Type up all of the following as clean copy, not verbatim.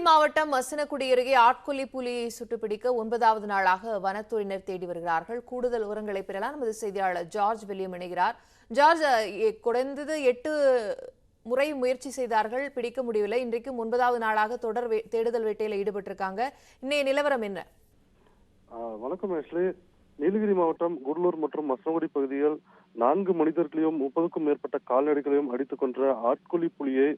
மாவட்டம் மசினகுடி அருகே ஆட்கொல்லி புலியை சுட்டுப்பிடிக்க 9வது நாளாக வனத்துறையினர் தேடி வருகிறார்கள். கூடுதல் விவரங்களை பெறலாம். நமது செய்தியாளர் ஜார்ஜ் வில்லியம் இணைகிறார். ஜார்ஜ், குறைந்தது 8 முறை முயற்சி செய்தார்கள், பிடிக்க முடியவில்லை. இன்றைக்கு 9வது நாளாக தொடர் தேடுதல் வேட்டையில் ஈடுபட்டிருக்காங்க. இன்னைய நிலவரம் என்ன? வணக்கம் ஆஷ்லி. நீலகிரி மாவட்டம் குடலூர் மற்றும் மசனகுடி பகுதியில் 4 மனிதர்களையும் 30க்கும் மேற்பட்ட கால்நடைகளையும் அடித்துக் கொன்ற ஆட்கொல்லி புலியை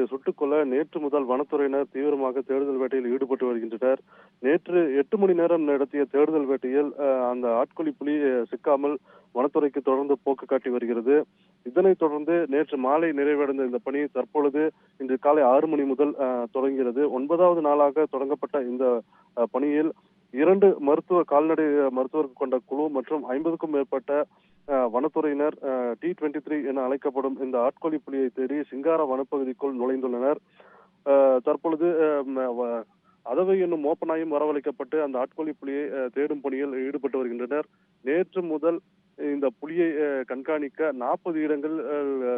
சுட்டுக்கொள்ள நேற்று முதல் வனத்துறையினர் தீவிரமாக தேடுதல் வேட்டையில் ஈடுபட்டு வருகின்றனர். நேற்று 8 மணி நேரம் நடத்திய தேடுதல் வேட்டையில் அந்த ஆட்கொல்லி புலி சிக்காமல் வனத்துறைக்கு தொடர்ந்து போக்கு காட்டி வருகிறது. இதனைத் தொடர்ந்து நேற்று மாலை நிறைவடைந்த இந்த பணி தற்பொழுது இன்று காலை 6 மணி முதல் தொடங்குகிறது. 9வது நாளாக தொடங்கப்பட்ட இந்த பணியில் 2 கால்நடை மருத்துவர்கள் கொண்ட குழு மற்றும் 50க்கும் மேற்பட்ட வனத்துறையினர் T23 என அழைக்கப்படும் இந்த ஆட்கொல்லி புலியை தேடி சிங்கார வனப்பகுதிக்குள் நுழைந்துள்ளனர். தற்பொழுது அதவை என்னும் மோப்பநாயும் வரவழைக்கப்பட்டு அந்த ஆட்கொல்லி புலியை தேடும் பணியில் ஈடுபட்டு வருகின்றனர். நேற்று முதல் இந்த புலியை கண்காணிக்க 40 இடங்கள்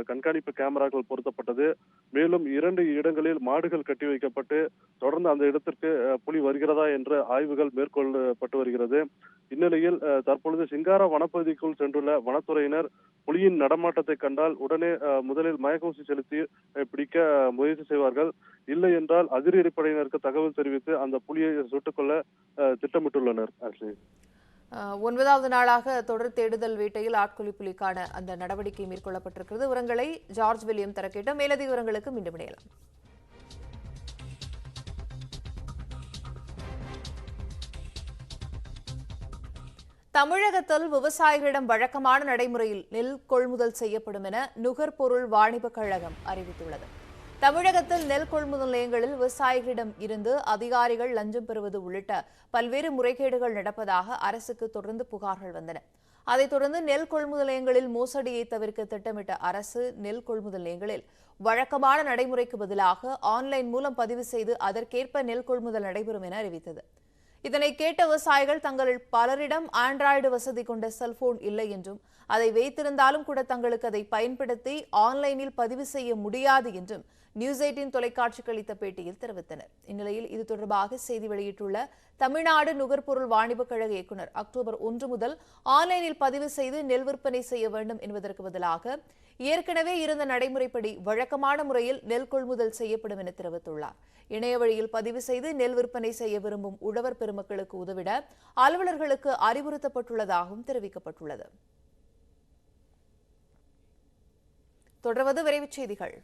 கண்காணிப்பு கேமராக்கள் பொருத்தப்பட்டது. மேலும் 2 இடங்களில் மாடுகள் கட்டி வைக்கப்பட்டு தொடர்ந்து அந்த இடத்திற்கு புலி வருகிறதா என்ற ஆய்வுகள் மேற்கொள்ளப்பட்டு வருகிறது. இந்நிலையில் தற்பொழுது சிங்கார வனப்பகுதிக்குள் சென்றுள்ள வனத்துறையினர் புலியின் நடமாட்டத்தை கண்டால் உடனே முதலில் மயக்கூசி செலுத்தி பிடிக்க முயற்சி செய்வார்கள். இல்லை என்றால் அதிரடிப்படையினருக்கு தகவல் தெரிவித்து அந்த புலியை சுட்டுக்கொள்ள திட்டமிட்டுள்ளனர். 9வது நாளாக தொடர் தேடுதல் வேட்டையில் ஆட்கொல்லி புலிக்கான அந்த நடவடிக்கை மேற்கொள்ளப்பட்டிருக்கிறது. விவரங்களை ஜார்ஜ் வில்லியம் தர கேட்ட மேலதிக விவரங்களுக்கு மீண்டும் இணையலாம். தமிழகத்தில் விவசாயிகளிடம் வழக்கமான நடைமுறையில் நெல் கொள்முதல் செய்யப்படும் என நுகர்பொருள் வாணிபக் கழகம் அறிவித்துள்ளது. தமிழகத்தில் நெல் கொள்முதல் நிலையங்களில் விவசாயிகளிடம் இருந்து அதிகாரிகள் லஞ்சம் பெறுவது உள்ளிட்ட பல்வேறு முறைகேடுகள் நடப்பதாக அரசுக்கு தொடர்ந்து புகார்கள் வந்தன. அதைத் தொடர்ந்து நெல் கொள்முதல் நிலையங்களில் மோசடியை தவிர்க்க திட்டமிட்ட அரசு நெல் கொள்முதல் நிலையங்களில் வழக்கமான நடைமுறைக்கு பதிலாக ஆன்லைன் மூலம் பதிவு செய்து அதற்கேற்ப நெல் கொள்முதல் நடைபெறும் என அறிவித்தது. இதனை கேட்ட விவசாயிகள் தங்களில் பலரிடம் ஆண்ட்ராய்டு வசதி கொண்ட செல்போன் இல்லை என்றும் அதை வைத்திருந்தாலும் கூட தங்களுக்கு அதை பயன்படுத்தி ஆன்லைனில் பதிவு செய்ய முடியாது என்றும் நியூஸ் 18 தொலைக்காட்சிக்கு அளித்த பேட்டியில் தெரிவித்தனர். இந்நிலையில் இது தொடர்பாக செய்தி வெளியிட்டுள்ள தமிழ்நாடு நுகர்பொருள் வாணிபக் கழக இயக்குநர் அக்டோபர் 1 முதல் ஆன்லைனில் பதிவு செய்து நெல் விற்பனை செய்ய வேண்டும் என்பதற்கு பதிலாக ஏற்கனவே இருந்த நடைமுறைப்படி வழக்கமான முறையில் நெல் கொள்முதல் செய்யப்படும் என தெரிவித்துள்ளார். இணைய வழியில் பதிவு செய்து நெல் விற்பனை செய்ய விரும்பும் உழவர் பெருமக்களுக்கு உதவிட அலுவலர்களுக்கு அறிவுறுத்தப்பட்டுள்ளதாகவும் தெரிவிக்கப்பட்டுள்ளது. தொடர்வது விரைவுச் செய்திகள்.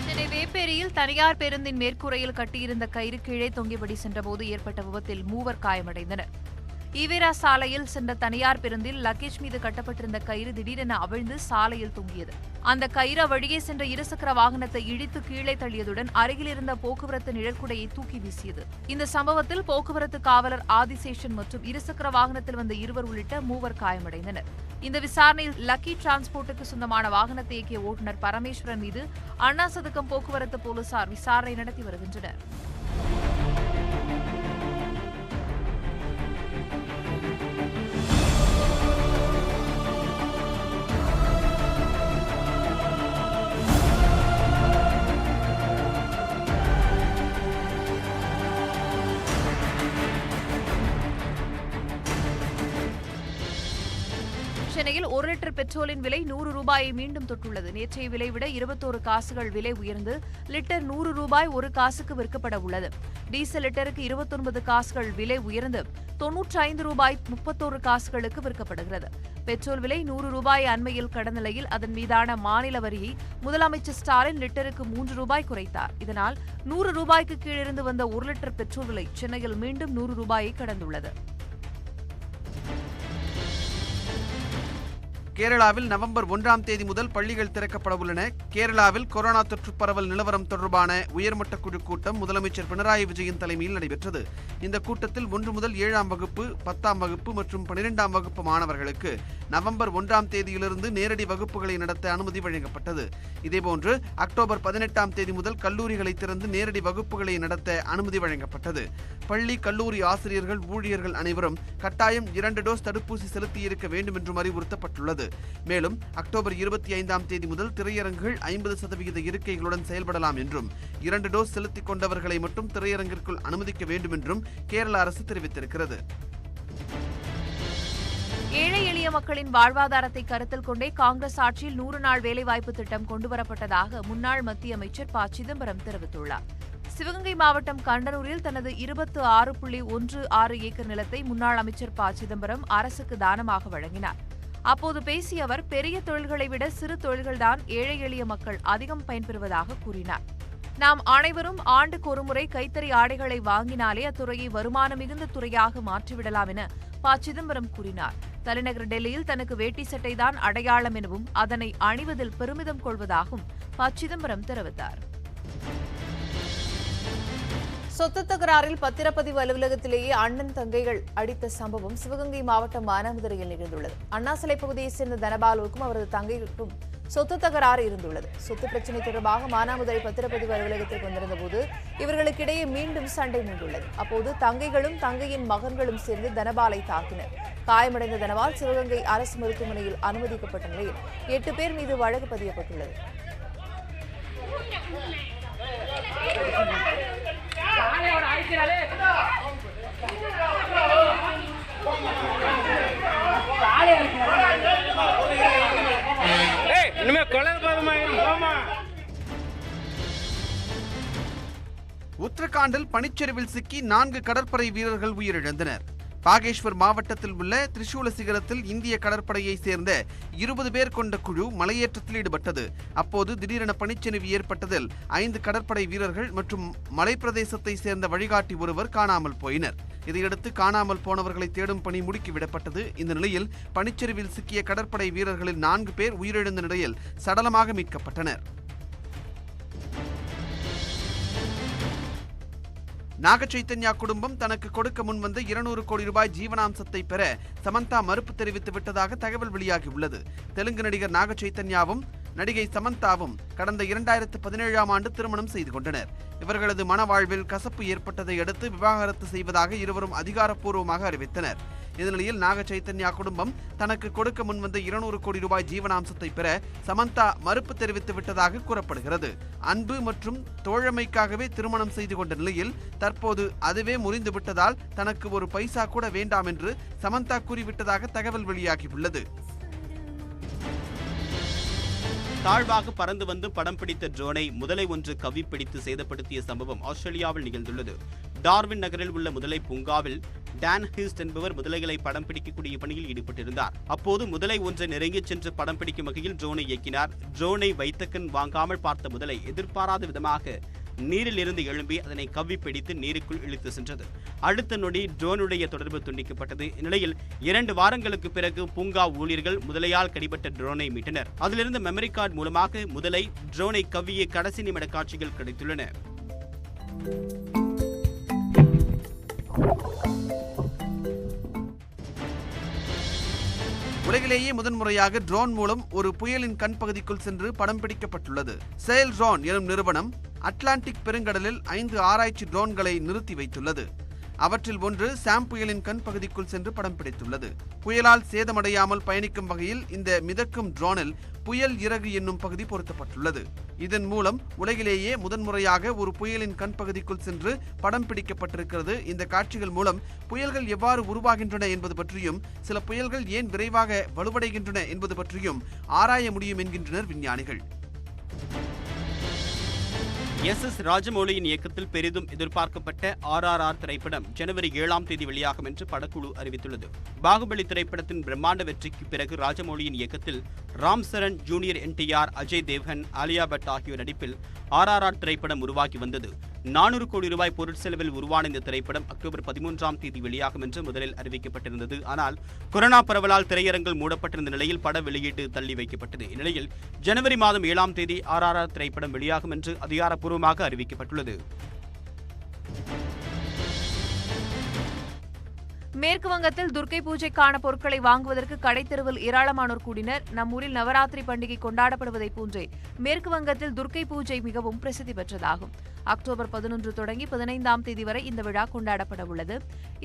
சென்னை வேப்பேரியில் தனியார் பேருந்தின் மேற்கூரையில் கட்டியிருந்த கயிறு கீழே தொங்கியபடி சென்றபோது ஏற்பட்ட விபத்தில் 3 காயமடைந்தனர். ஈவேரா சாலையில் சென்ற தனியார் பேருந்தில் லக்கேஜ் மீது கட்டப்பட்டிருந்த கயிறு திடீரென அவிழ்ந்து சாலையில் தொங்கியது. அந்த கயிறு வழியே சென்ற இருசக்கர வாகனத்தை இடித்து கீழே தள்ளியதுடன் அருகில் இருந்த போக்குவரத்து நிழற்குடையை தூக்கி வீசியது. இந்த சம்பவத்தில் போக்குவரத்து காவலர் ஆதிசேஷன் மற்றும் இருசக்கர வாகனத்தில் வந்த 2 உள்ளிட்ட 3 காயமடைந்தனர். இந்த விசாரணையில் லக்கி டிரான்ஸ்போர்ட்டுக்கு சொந்தமான வாகனத்தை இயக்கிய ஓட்டுநர் பரமேஸ்வரன் மீது அண்ணா சதுக்கம் போக்குவரத்து போலீசார் விசாரணை நடத்தி வருகின்றனர். சென்னையில் 1 லிட்டர் பெட்ரோலின் விலை 100 ரூபாயை மீண்டும் தொட்டுள்ளது. நேற்றைய விலை விட 21 காசுகள் விலை உயர்ந்து லிட்டர் 100 ரூபாய் 1 காசுக்கு விற்கப்பட உள்ளது. டீசல் லிட்டருக்கு 29 காசுகள் விலை உயர்ந்து 95 ரூபாய் 31 காசுகளுக்கு விற்கப்படுகிறது. பெட்ரோல் விலை 100 ரூபாய் அண்மையில் கடந்த நிலையில் அதன் மீதான மாநில வரியை முதலமைச்சர் ஸ்டாலின் லிட்டருக்கு 3 ரூபாய் குறைத்தார். இதனால் 100 ரூபாய்க்கு கீழிருந்து வந்த 1 லிட்டர் பெட்ரோல் விலை சென்னையில் மீண்டும் 100 ரூபாயை கடந்துள்ளது. கேரளாவில் நவம்பர் 1ஆம் தேதி முதல் பள்ளிகள் திறக்கப்பட உள்ளன. கேரளாவில் கொரோனா தொற்று பரவல் நிலவரம் தொடர்பான உயர்மட்ட குழு கூட்டம் முதலமைச்சர் பினராயி விஜயன் தலைமையில் நடைபெற்றது. இந்த கூட்டத்தில் 1 முதல் 7ஆம் வகுப்பு, 10ஆம் வகுப்பு மற்றும் 12ஆம் வகுப்பு மாணவர்களுக்கு நவம்பர் 1ஆம் தேதியிலிருந்து நேரடி வகுப்புகளை நடத்த அனுமதி வழங்கப்பட்டது. இதேபோன்று அக்டோபர் 18ஆம் தேதி முதல் கல்லூரிகளை திறந்து நேரடி வகுப்புகளை நடத்த அனுமதி வழங்கப்பட்டது. பள்ளி, கல்லூரி ஆசிரியர்கள், ஊழியர்கள் அனைவரும் கட்டாயம் 2 டோஸ் தடுப்பூசி செலுத்தியிருக்க வேண்டும் என்றும் அறிவுறுத்தப்பட்டுள்ளது. அறிவிக்கப்பட்டுள்ளது. மேலும் அக்டோபர் 25ஆம் தேதி முதல் திரையரங்குகள் 50% இருக்கைகளுடன் செயல்படலாம் என்றும் 2 டோஸ் செலுத்திக் கொண்டவர்களை மட்டும் திரையரங்கிற்குள் அனுமதிக்க வேண்டும் என்றும் கேரள அரசு தெரிவித்திருக்கிறது. ஏழை எளிய மக்களின் வாழ்வாதாரத்தை கருத்தில் கொண்டே காங்கிரஸ் ஆட்சியில் 100 நாள் வேலைவாய்ப்பு திட்டம் கொண்டுவரப்பட்டதாக முன்னாள் மத்திய அமைச்சர் ப. சிதம்பரம் தெரிவித்துள்ளார். சிவகங்கை மாவட்டம் கண்டனூரில் தனது 26.16 ஏக்கர் நிலத்தை முன்னாள் அமைச்சர் ப. சிதம்பரம் அரசுக்கு தானமாக வழங்கினார். அப்போது பேசிய அவர், பெரிய தொழில்களை விட சிறு தொழில்கள்தான் ஏழை எளிய மக்கள் அதிகம் பயன்பெறுவதாக கூறினார். நாம் அனைவரும் ஆண்டுக்கு ஒருமுறை கைத்தறி ஆடைகளை வாங்கினாலே அத்துறையை வருமானம் மிகுந்த துறையாக மாற்றிவிடலாம் என ப. சிதம்பரம் கூறினார். தலைநகர் டெல்லியில் தனக்கு வேட்டி சட்டை தான் அடையாளம் எனவும் அதனை அணிவதில் பெருமிதம் கொள்வதாகவும் ப. சிதம்பரம் தெரிவித்தார். சொத்து தகராறில் பத்திரப்பதிவு அலுவலகத்திலேயே அண்ணன் தங்கைகள் அடித்த சம்பவம் சிவகங்கை மாவட்டம் மானாமதுரையில் நிகழ்ந்துள்ளது. அண்ணா சிலை பகுதியைச் சேர்ந்த தனபாலுவுக்கும் அவரது தங்கைகளுக்கும் சொத்து தகராறு இருந்துள்ளது. சொத்து பிரச்சினை தொடர்பாக மானாமதுரை பத்திரப்பதிவு அலுவலகத்திற்கு வந்திருந்த போது இவர்களுக்கிடையே மீண்டும் சண்டை மூண்டுள்ளது. அப்போது தங்கைகளும் தங்கையின் மகன்களும் சேர்ந்து தனபாலை தாக்கினர். காயமடைந்த தனபால் சிவகங்கை அரசு மருத்துவமனையில் அனுமதிக்கப்பட்ட நிலையில் 8 பேர் மீது வழக்கு பதியப்பட்டுள்ளது. உத்தரகாண்டில் பனிச்சரிவில் சிக்கி 4 கடற்படை வீரர்கள் உயிரிழந்தனர். பாகேஷ்வர் மாவட்டத்தில் உள்ள திரிசூல சிகரத்தில் இந்திய கடற்படையை சேர்ந்த 20 பேர் கொண்ட குழு மலையேற்றத்தில் ஈடுபட்டது. அப்போது திடீரென பனிச்சரிவு ஏற்பட்டதில் 5 கடற்படை வீரர்கள் மற்றும் மலைப்பிரதேசத்தை சேர்ந்த வழிகாட்டி ஒருவர் காணாமல் போயினர். இதையடுத்து காணாமல் போனவர்களை தேடும் பணி முடுக்கிவிடப்பட்டது. இந்த நிலையில் பனிச்சரிவில் சிக்கிய கடற்படை வீரர்களில் 4 பேர் உயிரிழந்த நிலையில் சடலமாக மீட்கப்பட்டனர். நாக சைத்தன்யா குடும்பம் தனக்கு கொடுக்க முன்வந்த 200 கோடி ரூபாய் ஜீவனாம்சத்தை பெற சமந்தா மறுப்பு தெரிவித்து விட்டதாக தகவல் வெளியாகியுள்ளது. தெலுங்கு நடிகர் நாக சைத்தன்யாவும் நடிகை சமந்தாவும் கடந்த 2017ஆம் ஆண்டு திருமணம் செய்து கொண்டனர். இவர்களது மனவாழ்வில் கசப்பு ஏற்பட்டதை அடுத்து விவாகரத்து செய்வதாக இருவரும் அதிகாரப்பூர்வமாக அறிவித்தனர். இந்நிலையில் நாக சைத்தன்யா குடும்பம் தனக்கு கொடுக்க முன்வந்த 200 கோடி ரூபாய் ஜீவனாம்சத்தை பெற சமந்தா மறுப்பு தெரிவித்து விட்டதாக கூறப்படுகிறது. அன்பு மற்றும் தோழமைக்காகவே திருமணம் செய்து கொண்ட நிலையில் தற்போது அதுவே முறிந்துவிட்டதால் தனக்கு ஒரு பைசா கூட வேண்டாம் என்று சமந்தா கூறிவிட்டதாக தகவல் வெளியாகியுள்ளது. தாழ்வாக பறந்து வந்து படம் பிடித்த ட்ரோனை முதலை ஒன்று கவ்வி பிடித்து சேதப்படுத்திய சம்பவம் ஆஸ்திரேலியாவில் நிகழ்ந்துள்ளது. டார்வின் நகரில் உள்ள முதலை பூங்காவில் டான் ஹிஸ்ட் என்பவர் முதலைகளை படம் பிடிக்கக்கூடிய பணியில் ஈடுபட்டிருந்தார். அப்போது முதலை ஒன்றை நெருங்கிச் சென்று படம் பிடிக்கும் வகையில் ட்ரோனை இயக்கினார். ட்ரோனை வைத்தக்கன் வாங்காமல் பார்த்த முதலை எதிர்பாராத விதமாக நீரில் இருந்து எழும்பி அதனை கவ்வி பிடித்து நீருக்குள் இழுத்து சென்றது. அடுத்த நொடி ட்ரோனுடைய தொடர்பு துண்டிக்கப்பட்டது. இந்நிலையில் 2 வாரங்களுக்கு பிறகு பூங்கா ஊழியர்கள் முதலையால் கடிபட்ட ட்ரோனை மீட்டனர். அதிலிருந்து மெமரி கார்டு மூலமாக முதலை ட்ரோனை கவ்விய கடைசி நிமிட காட்சிகள் கிடைத்துள்ளன. உலகிலேயே முதன்முறையாக ட்ரோன் மூலம் ஒரு புயலின் கண் பகுதிக்குள் சென்று படம் பிடிக்கப்பட்டுள்ளது. செயல் ட்ரோன் எனும் நிறுவனம் அட்லாண்டிக் பெருங்கடலில் 5 ஆராய்ச்சி ட்ரோன்களை நிறுத்தி வைத்துள்ளது. அவற்றில் ஒன்று சாம் புயலின் கண் பகுதிக்குள் சென்று படம் பிடித்துள்ளது. புயலால் சேதமடையாமல் பயணிக்கும் வகையில் இந்த மிதக்கும் ட்ரோனில் புயல் இறகு என்னும் பகுதி பொருத்தப்பட்டுள்ளது. இதன் மூலம் உலகிலேயே முதன்முறையாக ஒரு புயலின் கண் பகுதிக்குள் சென்று படம் பிடிக்கப்பட்டிருக்கிறது. இந்த காட்சிகள் மூலம் புயல்கள் எவ்வாறு உருவாகின்றன என்பது பற்றியும் சில புயல்கள் ஏன் விரைவாக வலுவடைகின்றன என்பது பற்றியும் ஆராய முடியும் என்கின்றனர் விஞ்ஞானிகள். எஸ். ராஜமௌலியின் இயக்கத்தில் பெரிதும் எதிர்பார்க்கப்பட்ட RRR திரைப்படம் ஜனவரி 7ஆம் தேதி வெளியாகும் என்று படக்குழு அறிவித்துள்ளது. பாகுபலி திரைப்படத்தின் பிரம்மாண்ட வெற்றிக்கு பிறகு ராஜமௌலியின் இயக்கத்தில் ராம் சரண், ஜூனியர் NTR, அஜய் தேவ்கன், ஆலியா பட் ஆகியோர் நடிப்பில் RRR திரைப்படம் உருவாகி வந்தது. 400 கோடி ரூபாய் பொருட்செலவில் உருவான இந்த திரைப்படம் அக்டோபர் 13ஆம் தேதி வெளியாகும் என்று முதலில் அறிவிக்கப்பட்டிருந்தது. ஆனால் கொரோனா பரவலால் திரையரங்குகள் மூடப்பட்டிருந்த நிலையில் பட வெளியீட்டு தள்ளி வைக்கப்பட்டது. இந்நிலையில் ஜனவரி மாதம் 7ஆம் தேதி RRR திரைப்படம் வெளியாகும் என்று அதிகாரப்பூர்வமாக அறிவிக்கப்பட்டுள்ளது. மேற்கு வங்கத்தில் துர்க்கை பூஜைக்கான பொருட்களை வாங்குவதற்கு கடைத்தெருவில் ஏராளமானோர் கூடினர். நம்மூரில் நவராத்திரி பண்டிகை கொண்டாடப்படுவதை போன்றே மேற்கு வங்கத்தில் துர்க்கை பூஜை மிகவும் பிரசித்தி பெற்றதாகும். அக்டோபர் 11 தொடங்கி 15ஆம் தேதி வரை இந்த விழா கொண்டாடப்பட உள்ளது.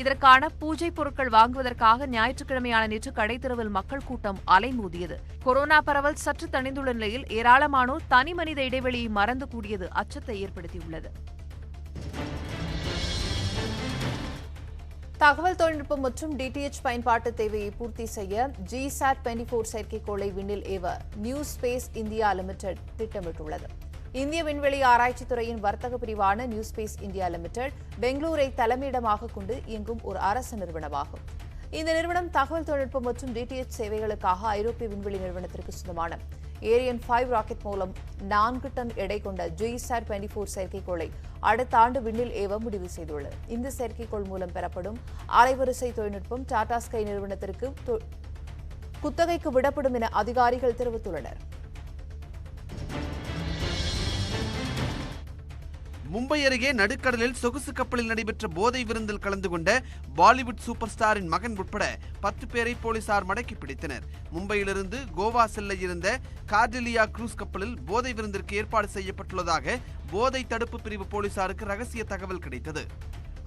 இதற்கான பூஜை பொருட்கள் வாங்குவதற்காக ஞாயிற்றுக்கிழமையான நேற்று கடைத்தெருவில் மக்கள் கூட்டம் அலைமோதியது. கொரோனா பரவல் சற்று தணிந்துள்ள நிலையில் ஏராளமானோர் தனிமனித இடைவெளியை மறந்து கூடியது அச்சத்தை ஏற்படுத்தியுள்ளது. தகவல் தொழில்நுட்பம் மற்றும் டிடிஎச் பயன்பாட்டு தேவையை பூர்த்தி செய்ய GSAT-24 செயற்கைக்கோளை விண்ணில் ஏவ நியூ ஸ்பேஸ் இந்தியா லிமிடெட் திட்டமிட்டுள்ளது. இந்திய விண்வெளி ஆராய்ச்சித் துறையின் வர்த்தக பிரிவான நியூ ஸ்பேஸ் இந்தியா லிமிடெட் பெங்களூரை தலைமையிடமாக கொண்டு இயங்கும் ஒரு அரசு நிறுவனமாகும். இந்த நிறுவனம் தகவல் தொழில்நுட்பம் மற்றும் டிடிஎச் சேவைகளுக்காக ஐரோப்பிய விண்வெளி நிறுவனத்திற்கு சொந்தமான ஏரியன் 5 ராக்கெட் மூலம் 4 டன் எடை கொண்ட GSAT-24 செயற்கைக்கோளை அடுத்த ஆண்டு விண்ணில் ஏவ முடிவு செய்துள்ளது. இந்த செயற்கைக்கோள் மூலம் பெறப்படும் அலைவரிசை தொழில்நுட்பம் டாடா ஸ்கை நிறுவனத்திற்கு குத்தகைக்கு விடப்படும் என அதிகாரிகள் தெரிவித்துள்ளனர். மும்பை அருகே நடுக்கடலில் சொகுசு கப்பலில் நடைபெற்ற போதை விருந்தில் கலந்து கொண்ட பாலிவுட் சூப்பர் ஸ்டாரின் மகன் உட்பட 10 பேரை போலீசார் மடக்கி பிடித்தனர். மும்பையிலிருந்து கோவா செல்ல இருந்த கார்டிலியா குரூஸ் கப்பலில் போதை விருந்திற்கு ஏற்பாடு செய்யப்பட்டுள்ளதாக போதை தடுப்பு பிரிவு போலீசாருக்கு ரகசிய தகவல் கிடைத்தது.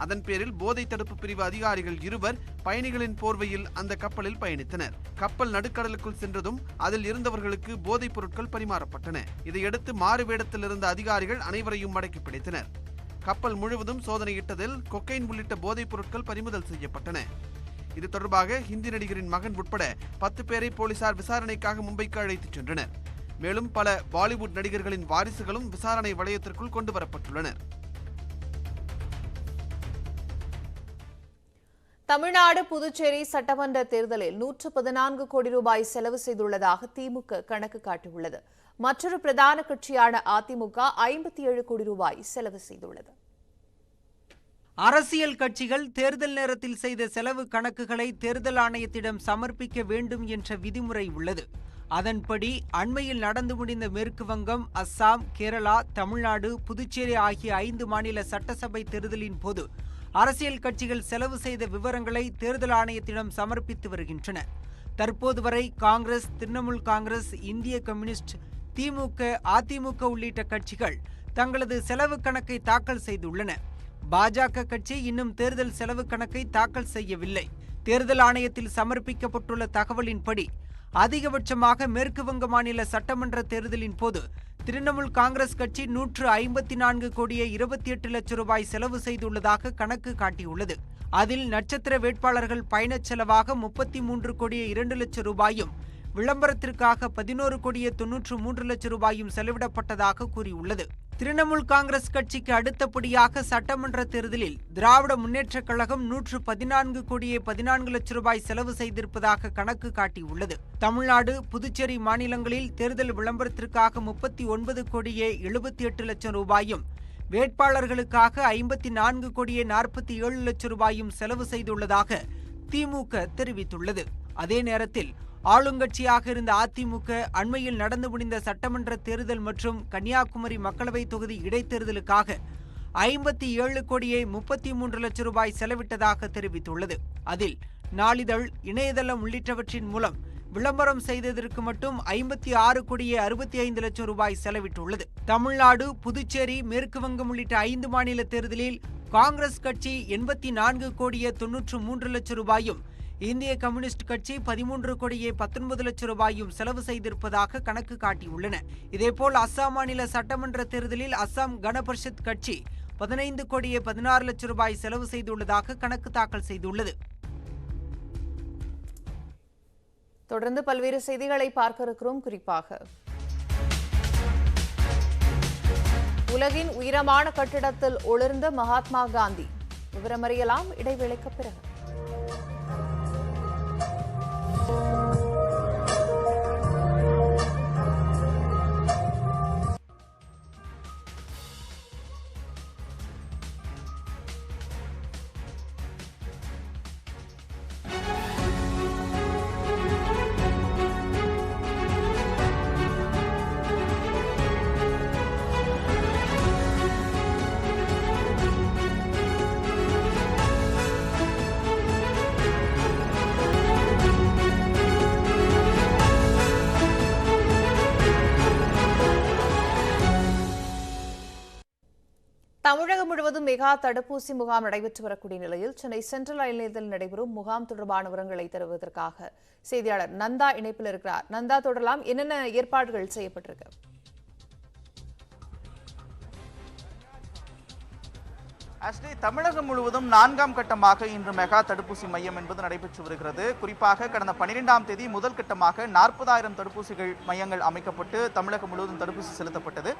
அதன் பேரில் போதை தடுப்பு பிரிவு அதிகாரிகள் 2 பயணிகளின் போர்வையில் அந்த கப்பலில் பயணித்தனர். கப்பல் நடுக்கடலுக்குள் சென்றதும் அதில் இருந்தவர்களுக்கு போதைப் பொருட்கள் பரிமாறப்பட்டன. இதையடுத்து மாறு வேடத்தில் இருந்த அதிகாரிகள் அனைவரையும் மடக்கி பிடித்தனர். கப்பல் முழுவதும் சோதனையிட்டதில் கொக்கைன் உள்ளிட்ட போதைப் பொருட்கள் பறிமுதல் செய்யப்பட்டன. இது தொடர்பாக ஹிந்தி நடிகரின் மகன் உட்பட 10 பேரை போலீசார் விசாரணைக்காக மும்பைக்கு அழைத்துச் சென்றனர். மேலும் பல பாலிவுட் நடிகர்களின் வாரிசுகளும் விசாரணை வளையத்திற்குள் கொண்டு வரப்பட்டுள்ளனர். தமிழ்நாடு புதுச்சேரி சட்டமன்ற தேர்தலில் 114 கோடி ரூபாய் செலவு செய்துள்ளதாக திமுக கணக்கு காட்டியுள்ளது. மற்றொரு பிரதான கட்சியான அதிமுக 57 கோடி ரூபாய் செலவு செய்துள்ளது. அரசியல் கட்சிகள் தேர்தல் நேரத்தில் செய்த செலவு கணக்குகளை தேர்தல் ஆணையத்திடம் சமர்ப்பிக்க வேண்டும் என்ற விதிமுறை உள்ளது. அதன்படி அண்மையில் நடந்து முடிந்த மேற்கு வங்கம், அஸ்ஸாம், கேரளா, தமிழ்நாடு, புதுச்சேரி ஆகிய 5 மாநில சட்டசபை தேர்தலின் போது அரசியல் கட்சிகள் செலவு செய்த விவரங்களை தேர்தல் ஆணையத்திடம் சமர்ப்பித்து வருகின்றன. தற்போது வரை காங்கிரஸ், திரிணாமுல் காங்கிரஸ், இந்திய கம்யூனிஸ்ட், திமுக, அதிமுக உள்ளிட்ட கட்சிகள் தங்களது செலவு கணக்கை தாக்கல் செய்துள்ளன. பாஜக கட்சி இன்னும் தேர்தல் செலவு கணக்கை தாக்கல் செய்யவில்லை. தேர்தல் ஆணையத்தில் சமர்ப்பிக்கப்பட்டுள்ள தகவலின்படி அதிகபட்சமாக மேற்கு வங்க மாநில சட்டமன்ற தேர்தலின் போது திரிணாமுல் காங்கிரஸ் கட்சி 154 கோடியே 28 லட்சம் ரூபாய் செலவு செய்துள்ளதாக கணக்கு காட்டியுள்ளது. அதில் நட்சத்திர வேட்பாளர்கள் பயணச் செலவாக 33 கோடியே 2 லட்சம் ரூபாயும், விளம்பரத்திற்காக 11 கோடியே 93 லட்சம் ரூபாயும் செலவிடப்பட்டதாக கூறியுள்ளது. திரிணாமுல் காங்கிரஸ் கட்சிக்கு அடுத்தபடியாக சட்டமன்ற தேர்தலில் திராவிட முன்னேற்றக் கழகம் 114 கோடியே 14 லட்சம் ரூபாய் செலவு செய்திருப்பதாக கணக்கு காட்டியுள்ளது. தமிழ்நாடு, புதுச்சேரி மாநிலங்களில் தேர்தல் விளம்பரத்திற்காக 39 கோடியே 78 லட்சம் ரூபாயும், வேட்பாளர்களுக்காக 54 கோடியே 47 லட்சம் ரூபாயும் செலவு செய்துள்ளதாக திமுக தெரிவித்துள்ளது. அதே நேரத்தில் ஆளுங்கட்சியாக இருந்த அதிமுக அண்மையில் நடந்து முடிந்த சட்டமன்ற தேர்தல் மற்றும் கன்னியாகுமரி மக்களவை தொகுதி இடைத்தேர்தலுக்காக 57 கோடியே 33 லட்சம் ரூபாய் செலவிட்டதாக தெரிவித்துள்ளது. அதில் நாளிதழ், இணையதளம் உள்ளிட்டவற்றின் மூலம் விளம்பரம் செய்ததற்கு மட்டும் 56 கோடியே 65 லட்சம் ரூபாய் செலவிட்டுள்ளது. தமிழ்நாடு, புதுச்சேரி, மேற்கு வங்கம் உள்ளிட்ட 5 மாநில தேர்தலில் காங்கிரஸ் கட்சி 84 கோடியே 93 லட்சம் ரூபாயும், இந்திய கம்யூனிஸ்ட் கட்சி 13 கோடியே 19 லட்சம் ரூபாயும் செலவு செய்திருப்பதாக கணக்கு காட்டியுள்ளன. இதேபோல் அஸ்ஸாம் மாநில சட்டமன்ற தேர்தலில் அஸ்ஸாம் கணபரிஷத் கட்சி 15 கோடியே 16 லட்சம் ரூபாய் செலவு செய்துள்ளதாக கணக்கு தாக்கல் செய்துள்ளது. தொடர்ந்து பல்வேறு செய்திகளை பார்க்க இருக்கிறோம். குறிப்பாக உலகின் உயரமான கட்டிடத்தில் ஒளிர்ந்த மகாத்மா காந்தி. விவரமறியலாம் இடைவேளைக்கு பிறகு. தமிழகம் முழுவதும் மெகா தடுப்பூசி முகாம் நடைபெற்று வரக்கூடிய நிலையில் சென்னை சென்ட்ரல் ரயில் நிலையத்தில் நடைபெறும் முகாம் தொடர்பான விவரங்களை தருவதற்காக செய்தியாளர் நந்தா இணைப்பில் இருக்கிறார். நந்தா, தொடரலாம். என்னென்ன ஏற்பாடுகள் செய்யப்பட்டிருக்கு? தமிழகம் முழுவதும் 4ஆம் கட்டமாக இன்று மெகா தடுப்பூசி மையம் என்பது நடைபெற்று வருகிறது. குறிப்பாக கடந்த 12ஆம் தேதி முதல் கட்டமாக 40,000 தடுப்பூசிகள் மையங்கள் அமைக்கப்பட்டு தமிழகம் முழுவதும் தடுப்பூசி செலுத்தப்பட்டது.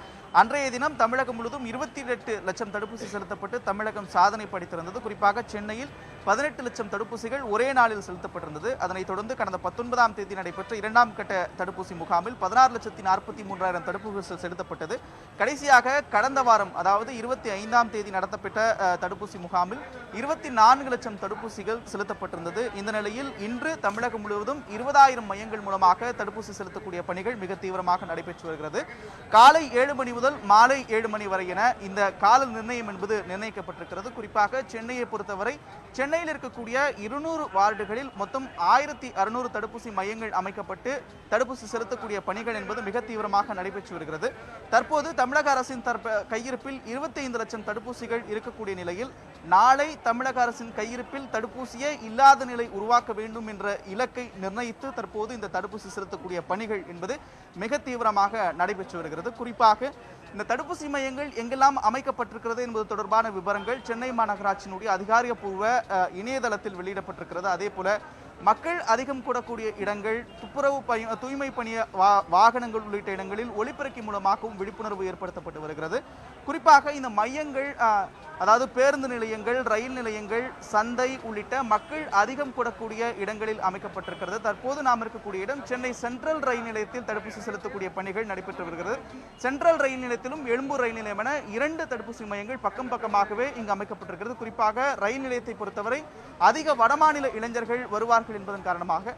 அன்றைய தினம் தமிழகம் முழுவதும் 28 லட்சம் தடுப்பூசி செலுத்தப்பட்டு தமிழகம் சாதனை படைத்திருந்தது. குறிப்பாக சென்னையில் 18 லட்சம் தடுப்பூசிகள் ஒரே நாளில் செலுத்தப்பட்டிருந்தது. அதனைத் தொடர்ந்து கடந்த 19ஆம் தேதி நடைபெற்ற 2ஆம் கட்ட தடுப்பூசி முகாமில் 16,43,000 தடுப்பூசிகள் செலுத்தப்பட்டது. கடைசியாக கடந்த வாரம், அதாவது 25ஆம் தேதி நடத்தப்பட்ட தடுப்பூசி முகாமில் 24 லட்சம் தடுப்பூசிகள் செலுத்தப்பட்டிருந்தது. இந்த நிலையில் இன்று தமிழகம் முழுவதும் 20,000 மையங்கள் மூலமாக தடுப்பூசி செலுத்தக்கூடிய பணிகள் மிக தீவிரமாக நடைபெற்று வருகிறது. காலை 7 மணி முதல் மாலை 7 மணி வரை என இந்த கால நிர்ணயம் என்பது நிர்ணயிக்கப்பட்டிருக்கிறது. குறிப்பாக சென்னையை பொறுத்தவரை சென்னையில் இருக்கக்கூடிய 200 வார்டுகளில் மொத்தம் 1600 தடுப்பூசி மையங்கள் அமைக்கப்பட்டு தடுப்பூசி செலுத்தக்கூடிய பணிகள் என்பது மிக தீவிரமாக நடைபெற்று வருகிறது. தற்போது தமிழக அரசின் கையிருப்பில் 25 லட்சம் தடுப்பூசிகள் இருக்கக்கூடிய நிலையில் நாளை தமிழக அரசின் கையிருப்பில் தடுப்பூசியே இல்லாத நிலை உருவாக்க வேண்டும் என்ற இலக்கை நிர்ணயித்து தற்போது இந்த தடுப்பூசி செலுத்தக்கூடிய பணிகள் என்பது மிக தீவிரமாக நடைபெற்று வருகிறது. குறிப்பாக இந்த தடுப்பூசி மையங்கள் எங்கெல்லாம் அமைக்கப்பட்டிருக்கிறது என்பது தொடர்பான விவரங்கள் சென்னை மாநகராட்சியினுடைய அதிகாரப்பூர்வ இணையதளத்தில் வெளியிடப்பட்டிருக்கிறது. அதே போல மக்கள் அதிகம் கூடக்கூடிய இடங்கள், துப்புரவு தூய்மை பணிய வாகனங்கள் உள்ளிட்ட இடங்களில் ஒலிபெருக்கி மூலமாகவும் விழிப்புணர்வு ஏற்படுத்தப்பட்டு வருகிறது. குறிப்பாக இந்த மையங்கள், அதாவது பேருந்து நிலையங்கள், ரயில் நிலையங்கள், சந்தை உள்ளிட்ட மக்கள் அதிகம் கூடக்கூடிய இடங்களில் அமைக்கப்பட்டிருக்கிறது. தற்போது நாம் இருக்கக்கூடிய இடம் சென்னை சென்ட்ரல் ரயில் நிலையத்தில் தடுப்பூசி செலுத்தக்கூடிய பணிகள் நடைபெற்று வருகிறது. சென்ட்ரல் ரயில் நிலையத்திலும் எழும்பூர் ரயில் நிலையம் என 2 தடுப்பூசி மையங்கள் பக்கம் பக்கமாகவே இங்கு அமைக்கப்பட்டிருக்கிறது. குறிப்பாக ரயில் நிலையத்தை பொறுத்தவரை அதிக வடமாநில இளைஞர்கள் வருவார்கள் என்பதன் காரணமாக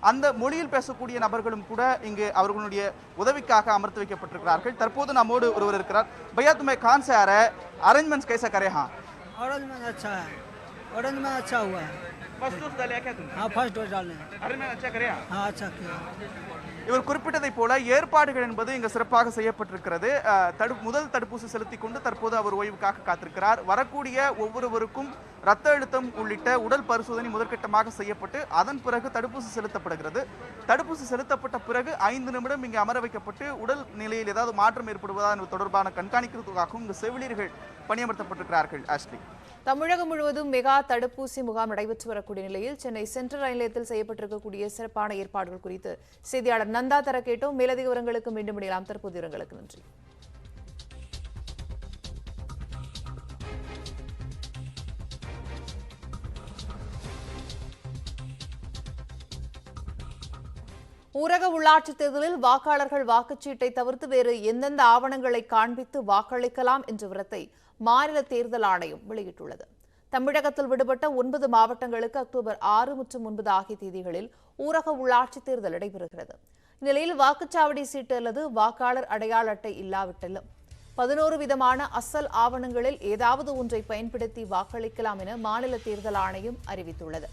அந்த மொழியில் பேசக்கூடிய நபர்களும் கூட இங்கு அவர்களுடைய உதவிக்காக அமர்த்தி வைக்கப்பட்டிருக்கிறார்கள். தற்போது நம்மோடு ஒருவர் இருக்கிறார். भैया तुम्हें कहाँ से आ रहा है? अरेंजमेंट्स कैसा करे? हाँ, अरेंजमेंट अच्छा है, अरेंजमेंट अच्छा हुआ है। फर्स्ट डोज डाले क्या तुम? हाँ, फर्स्ट डोज डालने। अरेंजमेंट अच्छा करे? हाँ, अच्छा किया। இவர் குறிப்பிட்டதை போல ஏற்பாடுகள் என்பது இங்கு சிறப்பாக செய்யப்பட்டிருக்கிறது. முதல் தடுப்பூசி செலுத்திக் கொண்டு தற்போது அவர் ஓய்வுக்காக காத்திருக்கிறார். வரக்கூடிய ஒவ்வொருவருக்கும் ரத்த அழுத்தம் உள்ளிட்ட உடல் பரிசோதனை முதற்கட்டமாக செய்யப்பட்டு அதன் பிறகு தடுப்பூசி செலுத்தப்படுகிறது. தடுப்பூசி செலுத்தப்பட்ட பிறகு 5 நிமிடம் இங்கு அமர வைக்கப்பட்டு உடல் நிலையில் ஏதாவது மாற்றம் ஏற்படுவதா என்பது தொடர்பான கண்காணிக்கிறதுக்காகவும் இங்கு செவிலியர்கள் பணியமர்த்தப்பட்டிருக்கிறார்கள். ஆஷ்லி, தமிழகம் முழுவதும் மெகா தடுப்பூசி முகாம் நடைபெற்று வரக்கூடிய நிலையில் சென்னை சென்ட்ரல் ரயில் நிலையத்தில் செய்யப்பட்டிருக்கக்கூடிய சிறப்பான ஏற்பாடுகள் குறித்து செய்தியாளர் நந்தா தர கேட்டோம். மேலதிக விவரங்களுக்கு மீண்டும் இணையலாம். தற்போது விவரங்களுக்கு நன்றி. ஊரக உள்ளாட்சித் தேர்தலில் வாக்காளர்கள் வாக்குச்சீட்டை தவிர்த்து வேறு எந்தெந்த ஆவணங்களை காண்பித்து வாக்களிக்கலாம் என்ற விவரத்தை மாநில தேர்தல் ஆணையம் வெளியிட்டுள்ளது. தமிழகத்தில் விடுபட்ட 9 மாவட்டங்களுக்கு அக்டோபர் 6 மற்றும் 9 ஆகிய தேதிகளில் ஊரக உள்ளாட்சித் தேர்தல் நடைபெறுகிறது. இந்நிலையில் வாக்குச்சாவடி சீட்டு அல்லது வாக்காளர் அடையாள அட்டை இல்லாவிட்டாலும் 11 விதமான அசல் ஆவணங்களில் ஏதாவது ஒன்றை பயன்படுத்தி வாக்களிக்கலாம் என மாநில தேர்தல் ஆணையம் அறிவித்துள்ளது.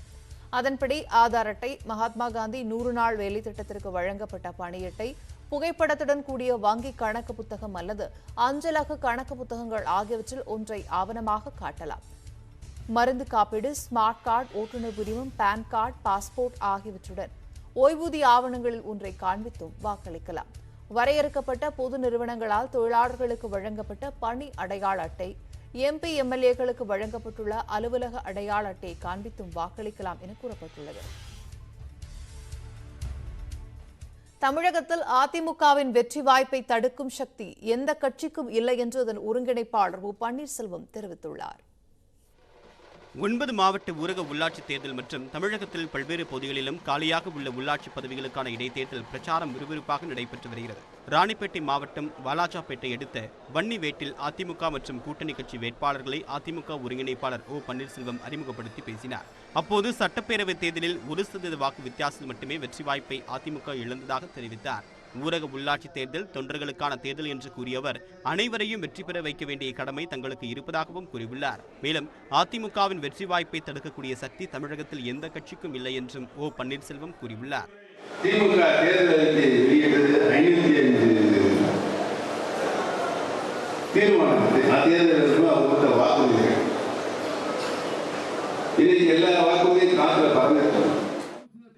அதன்படி ஆதார் அட்டை, மகாத்மா காந்தி 100 நாள் வேலை திட்டத்திற்கு வழங்கப்பட்ட பணியட்டை, புகைப்படத்துடன் கூடிய வங்கி கணக்கு புத்தகம் அல்லது அஞ்சலக கணக்கு புத்தகங்கள் ஆகியவற்றில் ஒன்றை ஆவணமாக காட்டலாம். மருந்து காப்பீடு, ஸ்மார்ட் கார்டு, ஓட்டுநர் உரிமம், பான் கார்டு, பாஸ்போர்ட் ஆகியவற்றுடன் ஓய்வூதிய ஆவணங்களில் ஒன்றை காண்பித்தும் வாக்களிக்கலாம். வரையறுக்கப்பட்ட பொது நிறுவனங்களால் தொழிலாளர்களுக்கு வழங்கப்பட்ட பணி அடையாள அட்டை, எம்பி எம்எல்ஏக்களுக்கு வழங்கப்பட்டுள்ள அலுவலக அடையாள அட்டையை காண்பித்தும் வாக்களிக்கலாம் என கூறப்பட்டுள்ளது. தமிழகத்தில் அதிமுகவின் வெற்றி வாய்ப்பை தடுக்கும் சக்தி எந்த கட்சிக்கும் இல்லை என்று அதன் ஒருங்கிணைப்பாளர் ஓ பன்னீர்செல்வம் தெரிவித்துள்ளார். 9 மாவட்ட ஊரக உள்ளாட்சி தேர்தல் மற்றும் தமிழகத்தில் பல்வேறு பகுதிகளிலும் காலியாக உள்ள உள்ளாட்சி பதவிகளுக்கான இடைத்தேர்தல் பிரச்சாரம் விறுவிறுப்பாக நடைபெற்று வருகிறது. ராணிப்பேட்டை மாவட்டம் வாலாஜாப்பேட்டை அடுத்த வன்னிவேட்டில் அதிமுக மற்றும் கூட்டணி கட்சி வேட்பாளர்களை அதிமுக ஒருங்கிணைப்பாளர் ஓ பன்னீர்செல்வம் அறிமுகப்படுத்தி பேசினார். அப்போது சட்டப்பேரவை தேர்தலில் 1% வாக்கு வித்தியாசத்தில் மட்டுமே வெற்றி வாய்ப்பை அதிமுக இழந்ததாக தெரிவித்தார். ஊரக உள்ளாட்சி தேர்தல் தொண்டர்களுக்கான தேர்தல் என்று கூறிய அவர் அனைவரையும் வெற்றி பெற வைக்க வேண்டிய கடமை தங்களுக்கு இருப்பதாகவும் கூறியுள்ளார். மேலும் அதிமுகவின் வெற்றி வாய்ப்பை தடுக்கக்கூடிய சக்தி தமிழகத்தில் எந்த கட்சிக்கும் இல்லை என்றும் ஓ பன்னீர்செல்வம் கூறியுள்ளார். திமுக தேர்தல் அறிக்கை வெளியிட்டது 505 தீர்மானம் தேர்தல் அவங்க கொடுத்த வாக்குறுதிகள் இன்னைக்கு எல்லா வாக்குறுதியும் காத்துல பறந்து.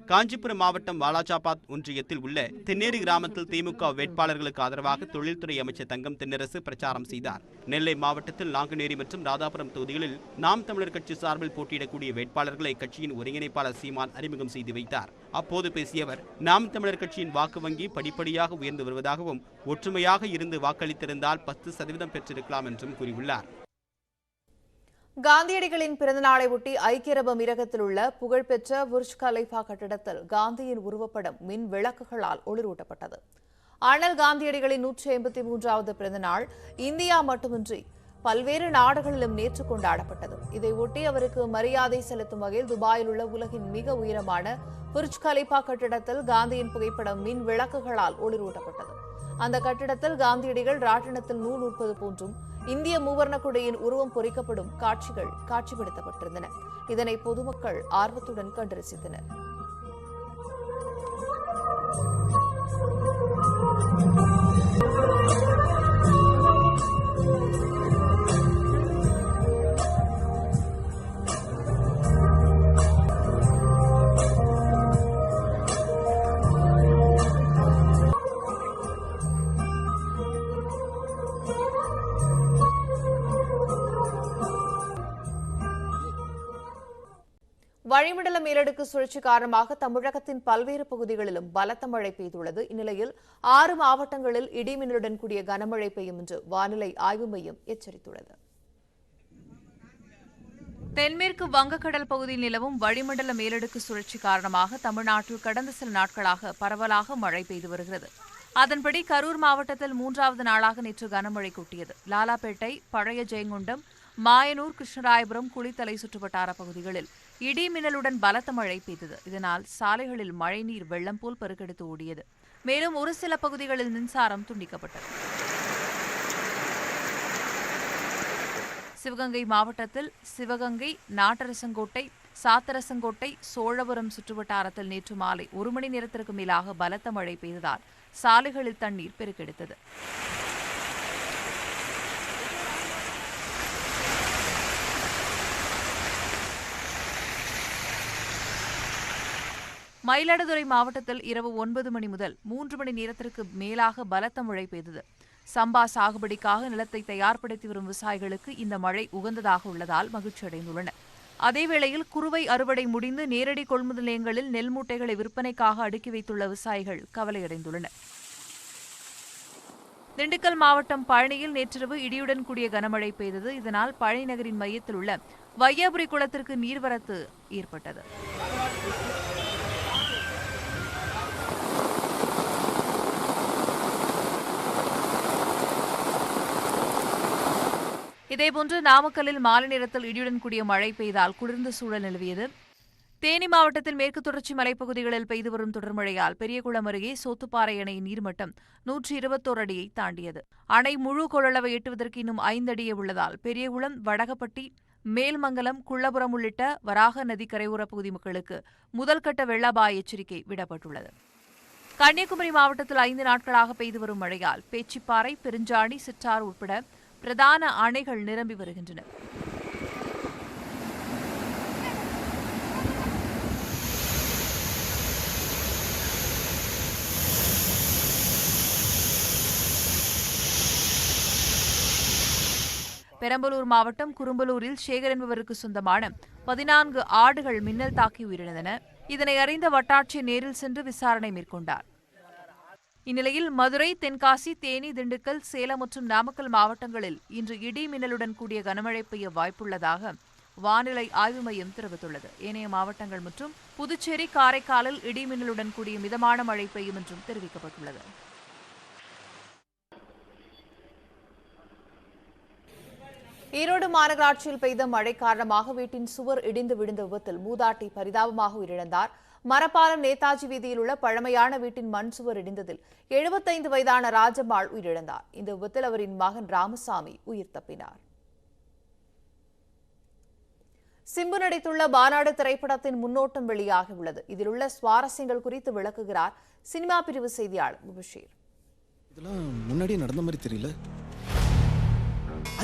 காஞ்சிபுரம் மாவட்டம் வாலாஜாபாத் ஒன்றியத்தில் உள்ள தென்னேரி கிராமத்தில் திமுக வேட்பாளர்களுக்கு ஆதரவாக தொழில்துறை அமைச்சர் தங்கம் தென்னரசு பிரச்சாரம் செய்தார். நெல்லை மாவட்டத்தில் நாங்குநேரி மற்றும் ராதாபுரம் தொகுதிகளில் நாம் தமிழர் கட்சி சார்பில் போட்டியிடக்கூடிய வேட்பாளர்களை கட்சியின் ஒருங்கிணைப்பாளர் சீமான் அறிமுகம் செய்து வைத்தார். அப்போது பேசிய அவர், நாம் தமிழர் கட்சியின் வாக்கு வங்கி படிப்படியாக உயர்ந்து வருவதாகவும் ஒற்றுமையாக இருந்து வாக்களித்திருந்தால் 10% பெற்றிருக்கலாம் என்றும் கூறியுள்ளார். காந்தியடிகளின் பிறந்தநாளை ஒட்டி ஐக்கிய அரபு அமீரகத்தில் உள்ள புகழ்பெற்ற புர்ஜ் கலைஃபா கட்டிடத்தில் காந்தியின் உருவப்படம் மின் விளக்குகளால் ஒளிரூட்டப்பட்டது. அண்ணல் காந்தியடிகளின் 183வது பிறந்தநாள் இந்தியா மட்டுமின்றி பல்வேறு நாடுகளிலும் நேற்று கொண்டாடப்பட்டது. இதையொட்டி அவருக்கு மரியாதை செலுத்தும் வகையில் துபாயில் உள்ள உலகின் மிக உயரமான புர்ஜ் கலைஃபா கட்டிடத்தில் காந்தியின் புகைப்படம் மின் விளக்குகளால் ஒளிரூட்டப்பட்டது. அந்த கட்டிடத்தில் காந்தியடிகள் ராட்டினத்தில் நூல் உற்பது போன்றும் இந்திய மூவர்ண கொடியின் உருவம் பொறிக்கப்படும் காட்சிகள் காட்சிப்படுத்தப்பட்டிருந்தன. இதனை பொதுமக்கள் ஆர்வத்துடன் கண்டு ரசித்தனர். வளிமண்டல மேலடுக்கு சுழற்சி காரணமாக தமிழகத்தின் பல்வேறு பகுதிகளிலும் பலத்த மழை பெய்துள்ளது. இந்நிலையில் 6 மாவட்டங்களில் இடிமின்னலுடன் கூடிய கனமழை பெய்யும் என்று வானிலை ஆய்வு மையம் எச்சரித்துள்ளது. தென்மேற்கு வங்கக்கடல் பகுதியில் நிலவும் வளிமண்டல மேலடுக்கு சுழற்சி காரணமாக தமிழ்நாட்டில் கடந்த சில நாட்களாக பரவலாக மழை பெய்து வருகிறது. அதன்படி கரூர் மாவட்டத்தில் 3வது நாளாக நேற்று கனமழை கொட்டியது. லாலாப்பேட்டை, பழைய ஜெயங்கொண்டம், மாயனூர், கிருஷ்ணராயபுரம், குளித்தலை சுற்றுவட்டார பகுதிகளில் இடி மின்னலுடன் பலத்த மழை பெய்தது. இதனால் சாலைகளில் மழைநீர் வெள்ளம் போல் பெருக்கெடுத்து ஓடியது. மேலும் ஒரு சில பகுதிகளில் மின்சாரம் துண்டிக்கப்பட்டது. சிவகங்கை மாவட்டத்தில் சிவகங்கை, நாட்டரசங்கோட்டை, சாத்தரசங்கோட்டை, சோழபுரம் சுற்றுவட்டாரத்தில் நேற்று மாலை 1 மணி நேரத்திற்கு மேலாக பலத்த மழை பெய்ததால் சாலைகளில் தண்ணீர் பெருக்கெடுத்தது. மயிலாடுதுறை மாவட்டத்தில் இரவு 9 மணி முதல் 3 மணி நேரத்திற்கு மேலாக பலத்த மழை பெய்தது. சம்பா சாகுபடிக்காக நிலத்தை தயார்படுத்தி வரும் விவசாயிகளுக்கு இந்த மழை உகந்ததாக உள்ளதால் மகிழ்ச்சியடைந்துள்ளனர். அதேவேளையில் குறுவை அறுவடை முடிந்து நேரடி கொள்முதல் நிலையங்களில் நெல் மூட்டைகளை விற்பனைக்காக அடுக்கி வைத்துள்ள விவசாயிகள் கவலையடைந்துள்ளனர். திண்டுக்கல் மாவட்டம் பழனியில் நேற்றிரவு இடியுடன் கூடிய கனமழை பெய்தது. இதனால் பழனி நகரின் மையத்தில் உள்ள வையாபுரி குளத்திற்கு நீர்வரத்து ஏற்பட்டது. இதேபோன்று நாமக்கல்லில் மாலை நேரத்தில் இடியுடன் கூடிய மழை பெய்தால் குளிர்ந்த சூழல் நிலவியது. தேனி மாவட்டத்தில் மேற்கு தொடர்ச்சி மலைப்பகுதிகளில் பெய்து வரும் தொடர் மழையால் பெரியகுளம் அருகே சோத்துப்பாறை அணையின் நீர்மட்டம் 121 அடியை தாண்டியது. அணை முழு கொள்ளளவை எட்டுவதற்கு இன்னும் 5 அடியே உள்ளதால் பெரியகுளம், வடகப்பட்டி, மேல்மங்கலம், குள்ளபுரம் உள்ளிட்ட வராக நதி கரையோர பகுதி மக்களுக்கு முதல்கட்ட வெள்ள அபாய எச்சரிக்கை விடப்பட்டுள்ளது. கன்னியாகுமரி மாவட்டத்தில் 5 நாட்களாக பெய்து வரும் மழையால் பேச்சிப்பாறை, பெருஞ்சாணி, சிற்றாறு உட்பட பிரதான அணைகள் நிரம்பி வருகின்றன. பெரம்பலூர் மாவட்டம் குரும்பலூரில் சேகர் என்பவருக்கு சொந்தமான 14 ஆடுகள் மின்னல் தாக்கி உயிரிழந்தன. இதனை அறிந்த வட்டாட்சியர் நேரில் சென்று விசாரணை மேற்கொண்டார். இந்நிலையில் மதுரை, தென்காசி, தேனி, திண்டுக்கல், சேலம் மற்றும் நாமக்கல் மாவட்டங்களில் இன்று இடி மின்னலுடன் கூடிய கனமழை பெய்ய வாய்ப்புள்ளதாக வானிலை ஆய்வு மையம் தெரிவித்துள்ளது. ஏனைய மாவட்டங்கள் மற்றும் புதுச்சேரி, காரைக்காலில் இடி மின்னலுடன் கூடிய மிதமான மழை பெய்யும் என்றும் தெரிவிக்கப்பட்டுள்ளது. ஈரோடு மாநகராட்சியில் பெய்த மழை காரணமாக வீட்டின் சுவர் இடிந்து விழுந்த விபத்தில் மூதாட்டி பரிதாபமாக உயிரிழந்தார். மரப்பாலம் நேதாஜி வீதியில் உள்ள பழமையான வீட்டின் மண் சுவர் இடிந்ததில் 75 வயதான ராஜம்மாள் உயிரிழந்தார். இந்த விபத்தில் அவரின் மகன் ராமசாமி உயிர் தப்பினார். சிம்பு நடித்துள்ள மாநாடு திரைப்படத்தின் முன்னோட்டம் வெளியாகியுள்ளது. இதில் உள்ள சுவாரஸ்யங்கள் குறித்து விளக்குகிறார் சினிமா பிரிவு செய்தியாளர் முபஷீர். இதெல்லாம் முன்னாடியே நடந்த மாதிரி தெரியல.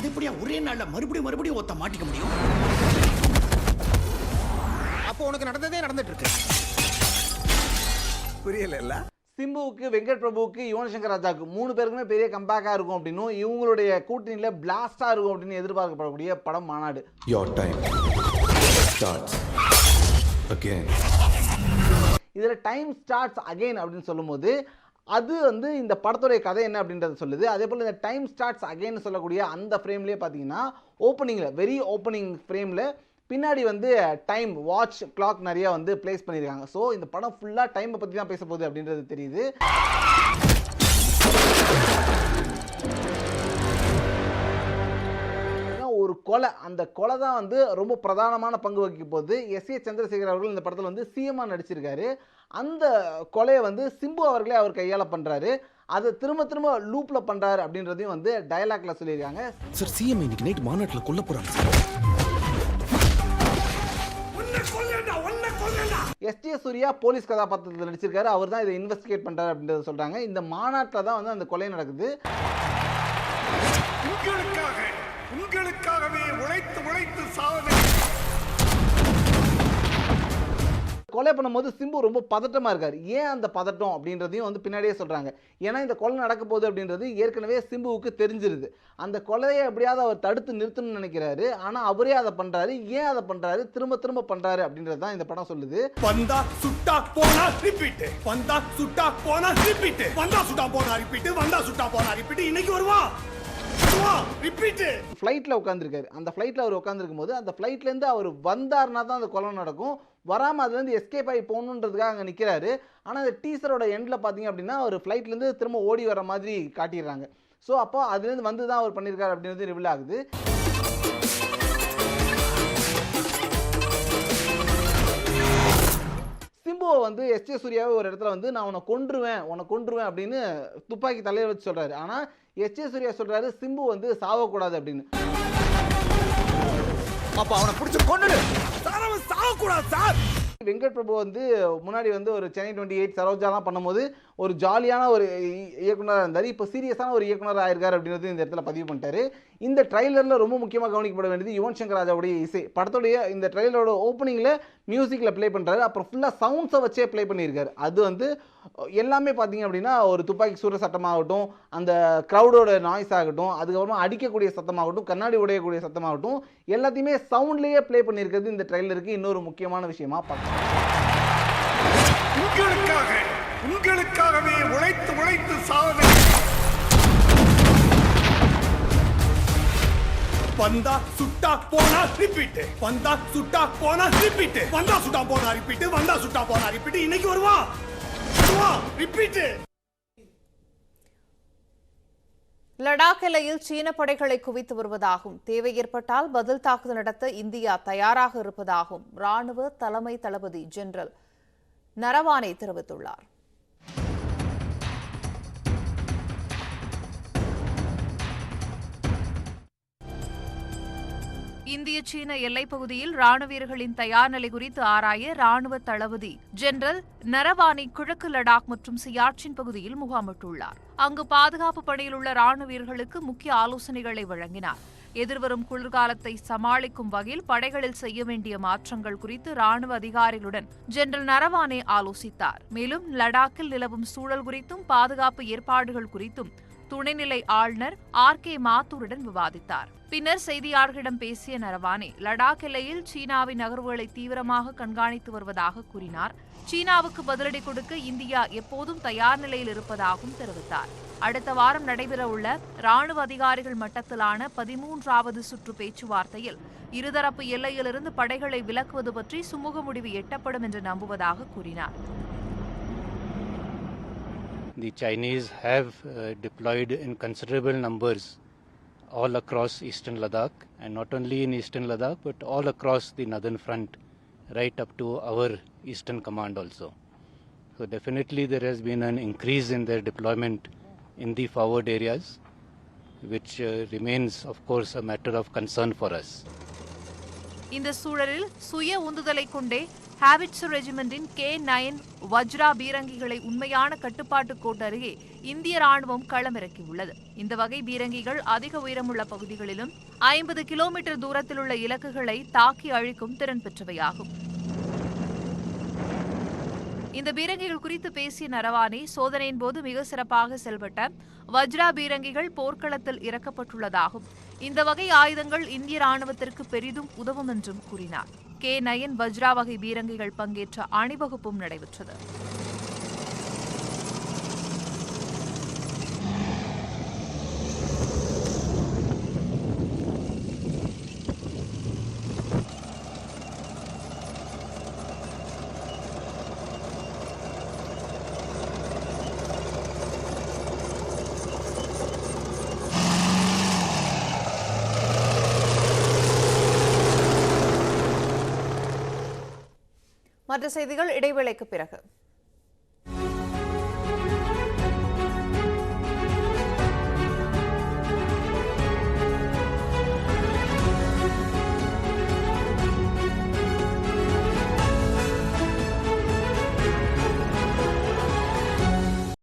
அது எப்படியா ஒரே நாள்ல மறுபடியும் ஒத்த மாட்டிக்க முடியும்? அப்போ உனக்கு நடந்ததே நடந்துட்டு இருக்கு. புரியல. சிம்புவுக்கு, வெங்கட் பிரபுவுக்கு, யுவன் சங்கர் ராஜாவுக்கு 3 பேருக்குமே பெரிய கம்பேக்காக இருக்கும் அப்படின்னும் இவங்களுடைய கூட்டணியில் பிளாஸ்டாக இருக்கும் அப்படின்னு எதிர்பார்க்கப்படக்கூடிய படம் மாநாடு. Your time starts again. இதில் டைம் ஸ்டார்ட்ஸ் அகெயின் அப்படின்னு சொல்லும்போது அது வந்து இந்த படத்துடைய கதை என்ன அப்படின்றத சொல்லுது. அதே போல் இந்த டைம் ஸ்டார்ட்ஸ் அகெயின் சொல்லக்கூடிய அந்த ஃப்ரேம்லேயே பார்த்தீங்கன்னா ஓப்பனிங்கில் வெரி ஓப்பனிங் ஃப்ரேமில் பின்னாடி வந்து டைம் வாட்ச் கிளாக் நிறைய வந்து பிளேஸ் பண்ணியிருக்காங்க. ஸோ இந்த படம் ஃபுல்லாக டைமை பற்றி தான் பேச போகுது அப்படின்றது தெரியுது. ஒரு கொலை, அந்த கொலை தான் வந்து ரொம்ப பிரதானமான பங்கு வகிக்க போகுது. எஸ்.ஏ. சந்திரசேகர் அவர்கள் இந்த படத்தில் வந்து சிஎம்மாக நடிச்சிருக்காரு. அந்த கொலையை வந்து சிம்பு அவர்களே அவர் கையாள பண்ணுறாரு. அதை திரும்ப லூப்பில் பண்ணுறாரு அப்படின்றதையும் வந்து டயலாக்ல சொல்லியிருக்காங்க. சார், சிஎம் இன்னைக்கு நைட் மாநாட்டில் கொல்ல போகிறாங்க. எஸ்.ஜே. சூர்யா போலீஸ் கதாபாத்திரத்தில் நடிச்சிருக்காரு. அவர் தான் இதை இன்வெஸ்டிகேட் பண்ணுறாரு அப்படின்றத சொல்கிறாங்க. இந்த மாநாட்டில் தான் வந்து அந்த கொலை நடக்குது. உங்களுக்காகவே உழைத்து சாவனை. கொலை பண்ணும்போது சிம்பு ரொம்ப பதட்டமாக இருக்கார். ஏன் அந்த பதட்டம் அப்படின்றதையும் வந்து பின்னாடியே சொல்கிறாங்க. ஏன்னா இந்த கொலை நடக்க போகுது அப்படின்றது ஏற்கனவே சிம்புவுக்கு தெரிஞ்சிருது. அந்த கொலையை எப்படியாவது அவர் தடுத்து நிறுத்தணும்னு நினைக்கிறாரு. ஆனால் அவரே அதை பண்ணுறாரு. ஏன் அதை பண்ணுறாரு, திரும்ப பண்ணுறாரு அப்படின்றது தான் இந்த படம் சொல்லுது. வந்தா சுட்டா போனா ரிப்பீட், வந்தா சுட்டா போனா ரிப்பீட், வந்தா சுட்டா போனா ரிப்பீட், வந்தா சுட்டா போனா ரிப்பீட். இன்னைக்கு வருவா ஃப்ளைட்டில் உட்காந்துருக்காரு. அந்த ஃப்ளைட்டில் அவர் உட்காந்துருக்கும் போது அந்த ஃப்ளைட்லேருந்து அவர் வந்தார்னா தான் அந்த கொலை நடக்கும். வராமல் அதுலேருந்து எஸ்கேப் ஆகி போகணுன்றதுக்காக அங்கே நிற்கிறாரு. ஆனால் அந்த டீசரோட எண்டில் பார்த்தீங்க அப்படின்னா ஒரு ஃப்ளைட்லேருந்து திரும்ப ஓடி வர மாதிரி காட்டிடுறாங்க. ஸோ அப்போ அதுலேருந்து வந்து தான் அவர் பண்ணியிருக்காரு அப்படின்றது ரிவீல் ஆகுது. சிம்புவை வந்து எஸ்.ஜே. சூர்யாவே ஒரு இடத்துல வந்து நான் உன்னை கொன்றுவேன் அப்படின்னு துப்பாக்கி தலையை வச்சு சொல்கிறாரு. ஆனால் எஸ்.ஜே. சூர்யா சொல்கிறாரு சிம்பு வந்து சாவக்கூடாது அப்படின்னு. அப்ப அவனை பிடிச்சு கொன்னுடு. சாவக்கூடாது சார். வெங்கட் பிரபு வந்து முன்னாடி வந்து ஒரு சென்னை 28 சரோஜாலாம் பண்ணும்போது ஒரு ஜாலியான ஒரு இயக்குனராக இருந்தார். இப்போ சீரியஸான ஒரு இயக்குனராக ஆயிருக்காரு அப்படின்றது இந்த இடத்துல பதிவு பண்ணிட்டாரு. இந்த ட்ரைலரில் ரொம்ப முக்கியமாக கவனிக்கப்பட வேண்டியது யுவன் சங்கர் ராஜாவுடைய இசை. படத்துடைய இந்த ட்ரைலரோட ஓப்பனிங்கில் மியூசிக்கில் ப்ளே பண்ணுறாரு. அப்புறம் ஃபுல்லாக சவுண்ட்ஸை வச்சே ப்ளே பண்ணியிருக்காரு. அது வந்து எல்லாமே பார்த்தீங்க அப்படின்னா ஒரு துப்பாக்கி சூற சட்டமாகட்டும், அந்த க்ரௌடோட நாய்ஸ் ஆகட்டும், அதுக்கப்புறமா அடிக்கக்கூடிய சத்தமாகட்டும், கண்ணாடி உடையக்கூடிய சத்தமாகட்டும், எல்லாத்தையுமே சவுண்ட்லேயே ப்ளே பண்ணியிருக்கிறது இந்த ட்ரைலருக்கு இன்னொரு முக்கியமான விஷயமா பார்க்கலாம். உங்களுக்காகவே உழைத்து சாவனை. வந்தா சுட்டா போனா ரிப்பீட், வந்தா சுட்டா போனா ரிப்பீட், வந்தா சுட்டா போனா ரிப்பீட், வந்தா சுட்டா போனா ரிப்பீட். இன்னைக்கு வருவா ரிப்பீட். லடாக் எல்லையில் சீன படைகளை குவித்து வருவதாகவும் தேவை ஏற்பட்டால் பதில் தாக்குதல் நடத்த இந்தியா தயாராக இருப்பதாகவும் ராணுவ தலைமை தளபதி ஜெனரல் நரவானே தெரிவித்துள்ளார். இந்திய சீன எல்லைப் பகுதியில் ராணுவ வீரர்களின் தயார் நிலை குறித்து ஆராய ராணுவ தளபதி ஜெனரல் நரவானே கிழக்கு லடாக் மற்றும் சியாச்சின் பகுதியில் முகாமிட்டுள்ளார். அங்கு பாதுகாப்பு பணியில் உள்ள ராணுவ வீரர்களுக்கு முக்கிய ஆலோசனைகளை வழங்கினார். எதிர்வரும் குளிர்காலத்தை சமாளிக்கும் வகையில் படைகளில் செய்ய வேண்டிய மாற்றங்கள் குறித்து ராணுவ அதிகாரிகளுடன் ஜெனரல் நரவானே ஆலோசித்தார். மேலும் லடாக்கில் நிலவும் சூழல் குறித்தும் பாதுகாப்பு ஏற்பாடுகள் குறித்தும் துணைநிலை ஆளுநர் R.K. மாத்தூருடன் விவாதித்தார். பின்னர் செய்தியாளர்களிடம் பேசிய நரவானே லடாக் எல்லையில் சீனாவின் நகர்வுகளை தீவிரமாக கண்காணித்து வருவதாக கூறினார். சீனாவுக்கு பதிலடி கொடுக்க இந்தியா எப்போதும் தயார் நிலையில் இருப்பதாகவும் தெரிவித்தார். அடுத்த வாரம் நடைபெறவுள்ள ராணுவ அதிகாரிகள் மட்டத்திலான 13வது சுற்று பேச்சுவார்த்தையில் இருதரப்பு எல்லையிலிருந்து படைகளை விலக்குவது பற்றி சுமூக முடிவு எட்டப்படும் என்று நம்புவதாக கூறினார். The Chinese have deployed in considerable numbers all across eastern Ladakh, and not only in eastern Ladakh but all across the northern front, right up to our eastern command also. So definitely there has been an increase in their deployment in the forward areas, which remains of course a matter of concern for us. இந்த சூழலில் சுய உந்துதலை கொண்டே ஹாவிட்சர் ரெஜிமெண்டின் K9 வஜ்ரா பீரங்கிகளை உண்மையான கட்டுப்பாட்டு கோட்டு அருகே இந்திய ராணுவம் களமிறக்கியுள்ளது. இந்த வகை பீரங்கிகள் அதிக உயரமுள்ள பகுதிகளிலும் 50 கிலோமீட்டர் தூரத்தில் உள்ள இலக்குகளை தாக்கி அழிக்கும் திறன் பெற்றவையாகும். இந்த பீரங்கிகள் குறித்து பேசிய நரவானே, சோதனையின் போது மிக சிறப்பாக செயல்பட்ட வஜ்ரா பீரங்கிகள் போர்க்களத்தில் இறக்கப்பட்டுள்ளதாகும். இந்த வகை ஆயுதங்கள் இந்திய ராணுவத்திற்கு பெரிதும் உதவும் என்றும் கூறினார். K9 வஜ்ரா வகை பீரங்கிகள் பங்கேற்ற அணிவகுப்பும் நடைபெற்றது. மற்ற செய்திகள் இடைவேளைக்கு பிறகு.